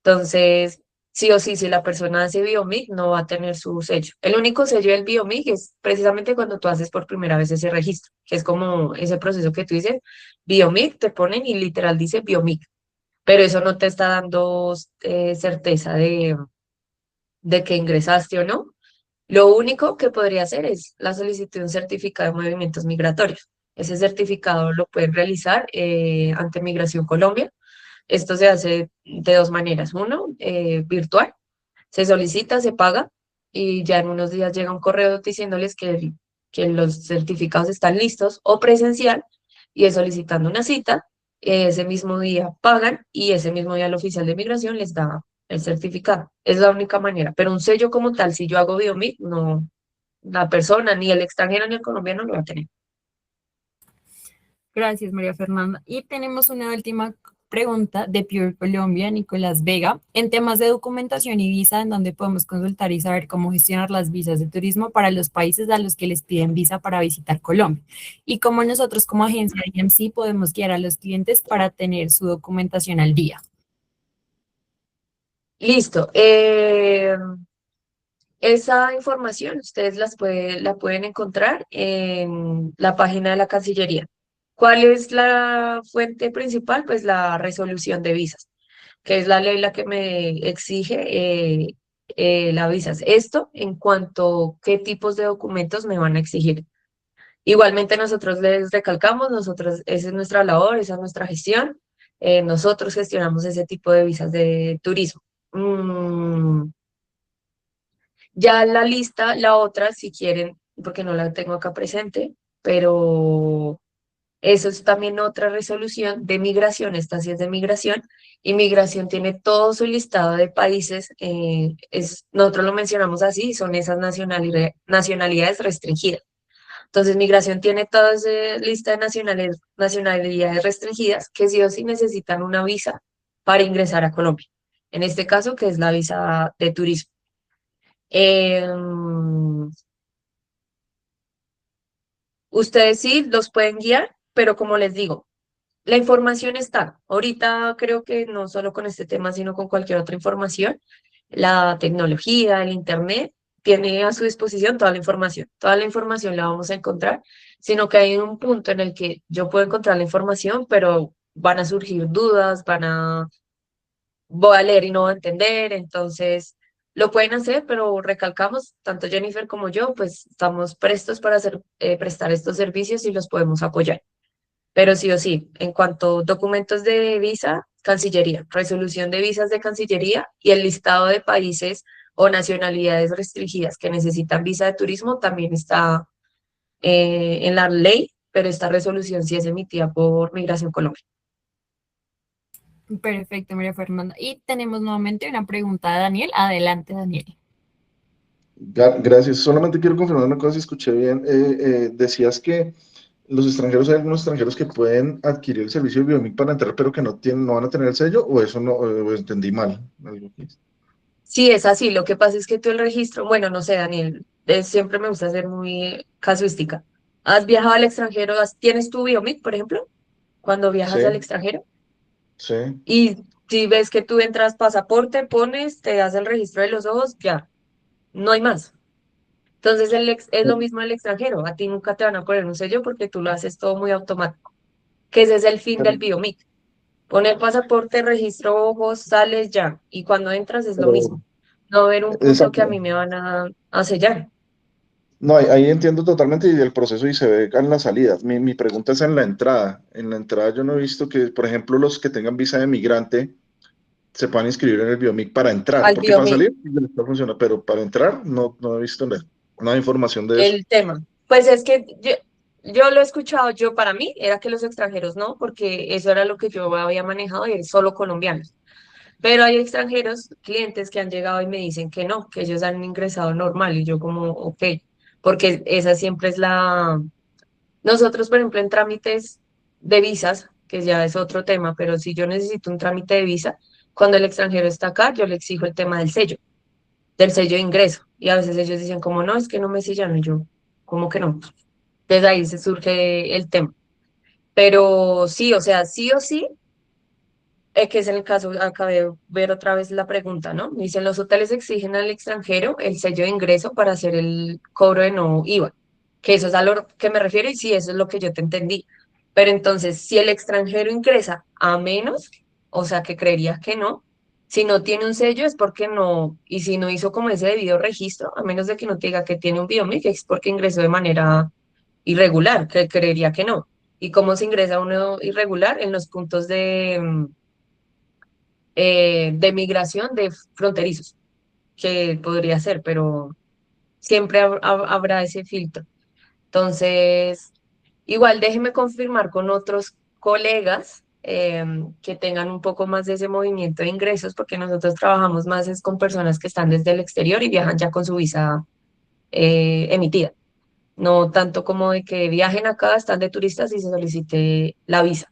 Entonces, sí o sí, si la persona hace Biomic, no va a tener su sello. El único sello del Biomic es precisamente cuando tú haces por primera vez ese registro, que es como ese proceso que tú dices, Biomic, te ponen y literal dice Biomic, pero eso no te está dando certeza de que ingresaste o no. Lo único que podría hacer es la solicitud de un certificado de movimientos migratorios. Ese certificado lo pueden realizar ante Migración Colombia. Esto se hace de dos maneras. Uno, virtual, se solicita, se paga y ya en unos días llega un correo diciéndoles que los certificados están listos o presencial y es solicitando una cita. Ese mismo día pagan y ese mismo día el oficial de migración les da el certificado. Es la única manera, pero un sello como tal, si yo hago Biomic, no, la persona, ni el extranjero ni el colombiano lo va a tener. Gracias, María Fernanda. Y tenemos una última pregunta de Pure Colombia, Nicolás Vega, en temas de documentación y visa, en donde podemos consultar y saber cómo gestionar las visas de turismo para los países a los que les piden visa para visitar Colombia. Y cómo nosotros como agencia de IMC podemos guiar a los clientes para tener su documentación al día. Listo. Esa información ustedes la pueden encontrar en la página de la Cancillería. ¿Cuál es la fuente principal? Pues la resolución de visas, que es la ley la que me exige las visas. Esto en cuanto a qué tipos de documentos me van a exigir. Igualmente nosotros les recalcamos, esa es nuestra labor, esa es nuestra gestión. Nosotros gestionamos ese tipo de visas de turismo. Ya la lista, la otra, si quieren, porque no la tengo acá presente, pero eso es también otra resolución de migración, esta sí es de migración, y migración tiene todo su listado de países, nosotros lo mencionamos así, son esas nacionalidades restringidas. Entonces, migración tiene toda esa lista de nacionalidades restringidas que sí o sí necesitan una visa para ingresar a Colombia. En este caso, que es la visa de turismo. Em, Ustedes sí los pueden guiar, pero como les digo, la información está. Ahorita creo que no solo con este tema, sino con cualquier otra información, la tecnología, el internet, tiene a su disposición toda la información. Toda la información la vamos a encontrar, sino que hay un punto en el que yo puedo encontrar la información, pero van a surgir dudas, voy a leer y no voy a entender, entonces lo pueden hacer, pero recalcamos, tanto Jennifer como yo, pues estamos prestos para prestar estos servicios y los podemos apoyar. Pero sí o sí, en cuanto a documentos de visa, Cancillería, resolución de visas de Cancillería y el listado de países o nacionalidades restringidas que necesitan visa de turismo también está en la ley, pero esta resolución sí es emitida por Migración Colombia. Perfecto, María Fernanda. Y tenemos nuevamente una pregunta de Daniel. Adelante, Daniel. Gracias. Solamente quiero confirmar una cosa, si escuché bien. Decías que los extranjeros, hay algunos extranjeros que pueden adquirir el servicio de Biomic para entrar, pero que no van a tener el sello, o eso no, o entendí mal. Algo que- Sí, es así. Lo que pasa es que tú el registro, bueno, no sé, Daniel, siempre me gusta ser muy casuística. ¿Has viajado al extranjero? ¿Tienes tu Biomic, por ejemplo, cuando viajas al Sí, extranjero? sí. Y si ves que tú entras pasaporte, pones, te das el registro de los ojos, ya, no hay más. Entonces es lo mismo el extranjero. A ti nunca te van a poner un sello porque tú lo haces todo muy automático. Que ese es el fin del Pero, Biomic. Poner pasaporte, registro ojos, sales ya. Y cuando entras es lo pero- mismo. No va a haber un punto que a exacto. mí me van a sellar. No, ahí entiendo totalmente y el proceso y se ve en las salidas. Mi pregunta es en la entrada. En la entrada yo no he visto que, por ejemplo, los que tengan visa de migrante se puedan inscribir en el Biomic para entrar, Al porque para Biomic, salir ya está funciona, pero para entrar no he visto nada de información de eso. el tema. Pues es que yo lo he escuchado, yo para mí era que los extranjeros no, porque eso era lo que yo había manejado y es solo colombianos. Pero hay extranjeros, clientes que han llegado y me dicen que no, que ellos han ingresado normal y yo como, ok, porque esa siempre es la... Nosotros, por ejemplo, en trámites de visas, que ya es otro tema, pero si yo necesito un trámite de visa, cuando el extranjero está acá, yo le exijo el tema del sello de ingreso. Y a veces ellos dicen como, no, es que no me sellan, y yo, ¿cómo que no? Desde ahí se surge el tema. Pero sí, o sea, sí o sí, que es en el caso, acabé de ver otra vez la pregunta, ¿no? Dicen, los hoteles exigen al extranjero el sello de ingreso para hacer el cobro de no IVA, que eso es a lo que me refiero y sí, eso es lo que yo te entendí. Pero entonces, si el extranjero ingresa a menos, o sea, que creería que no, si no tiene un sello es porque no, y si no hizo como ese debido registro, a menos de que no te diga que tiene un biomic, es porque ingresó de manera irregular, que creería que no. ¿Y cómo se ingresa uno irregular? En los puntos de migración de fronterizos, que podría ser, pero siempre habrá ese filtro. Entonces, igual déjeme confirmar con otros colegas que tengan un poco más de ese movimiento de ingresos, porque nosotros trabajamos más es con personas que están desde el exterior y viajan ya con su visa emitida. No tanto como de que viajen acá, están de turistas y se solicite la visa.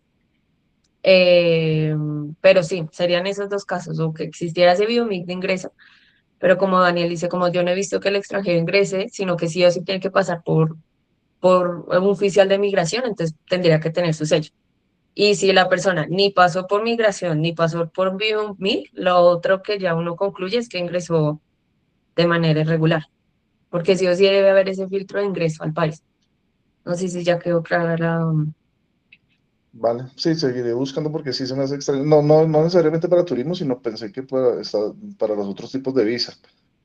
Eh, pero sí, serían esos dos casos, o que existiera ese biomic de ingreso, pero como Daniel dice, como yo no he visto que el extranjero ingrese, sino que sí o sí tiene que pasar por un oficial de migración, entonces tendría que tener su sello. Y si la persona ni pasó por migración, ni pasó por biomic, lo otro que ya uno concluye es que ingresó de manera irregular, porque sí o sí debe haber ese filtro de ingreso al país. No sé si ya quedó clara la... Vale, sí, seguiré buscando porque sí se me hace extraño. No necesariamente para turismo, sino pensé que para los otros tipos de visa.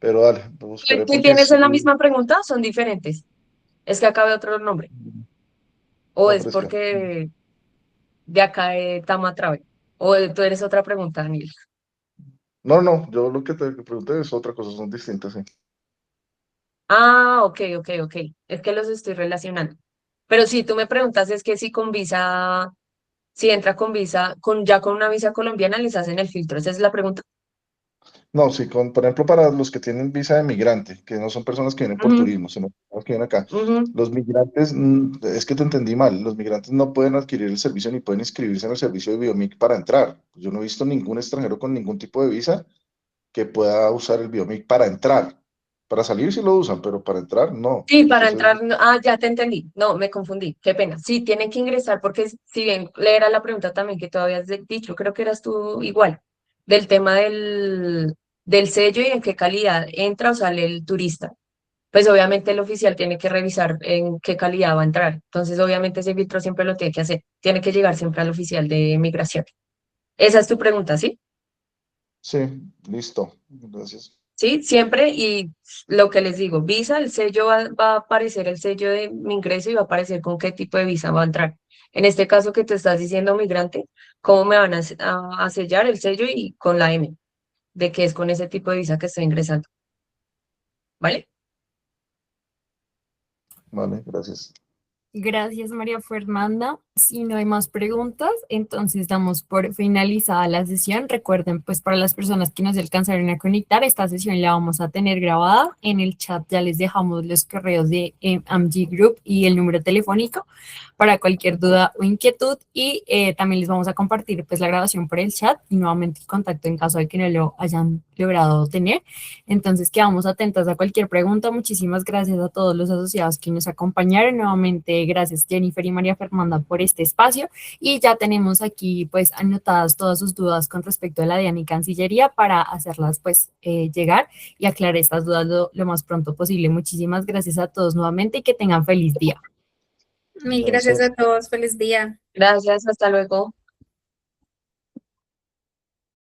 Pero dale, buscaré ¿Tú porque tienes sí. la misma pregunta o son diferentes? Es que acabe otro nombre. O No, es pero espera. porque de acá de Tamatrabe. O tú eres otra pregunta, Daniel. No, yo lo que te pregunté es otra cosa, son distintas, sí. Ah, ok. Es que los estoy relacionando. Pero si tú me preguntas, es que si con visa, si entra con visa, ya con una visa colombiana les hacen el filtro. Esa es la pregunta. No, sí, por ejemplo, para los que tienen visa de migrante, que no son personas que vienen por Ujú, turismo, sino personas que vienen acá. ujú. Los migrantes, es que te entendí mal, los migrantes no pueden adquirir el servicio ni pueden inscribirse en el servicio de Biomic para entrar. Yo no he visto ningún extranjero con ningún tipo de visa que pueda usar el Biomic para entrar. Para salir sí lo usan, pero para entrar no. Sí, para Entonces, entrar, ya te entendí. No, me confundí, qué pena. Sí, tienen que ingresar porque si bien le era la pregunta también que tú habías dicho, creo que eras tú igual, del tema del sello y en qué calidad entra o sale el turista. Pues obviamente el oficial tiene que revisar en qué calidad va a entrar. Entonces, obviamente ese filtro siempre lo tiene que hacer. Tiene que llegar siempre al oficial de migración. Esa es tu pregunta, ¿sí? sí, listo. Gracias. Sí, siempre y lo que les digo, visa, el sello va a aparecer el sello de mi ingreso y va a aparecer con qué tipo de visa va a entrar. En este caso que te estás diciendo migrante, ¿cómo me van a sellar el sello y con la M, de que es con ese tipo de visa que estoy ingresando? ¿Vale? Vale, gracias. Gracias, María Fernanda. Si no hay más preguntas, entonces damos por finalizada la sesión. Recuerden, pues para las personas que no se alcanzaron a conectar, esta sesión la vamos a tener grabada. En el chat ya les dejamos los correos de AMG Group y el número telefónico para cualquier duda o inquietud. Y también les vamos a compartir pues la grabación por el chat y nuevamente el contacto en caso de que no lo hayan logrado tener. Entonces, quedamos atentas a cualquier pregunta. Muchísimas gracias a todos los asociados que nos acompañaron. Nuevamente, gracias Jennifer y María Fernanda por este espacio. Y ya tenemos aquí, pues, anotadas todas sus dudas con respecto a la DIAN y Cancillería para hacerlas, pues, llegar y aclarar estas dudas lo más pronto posible. Muchísimas gracias a todos nuevamente y que tengan feliz día. Mil gracias a todos. Feliz día. Gracias, hasta luego.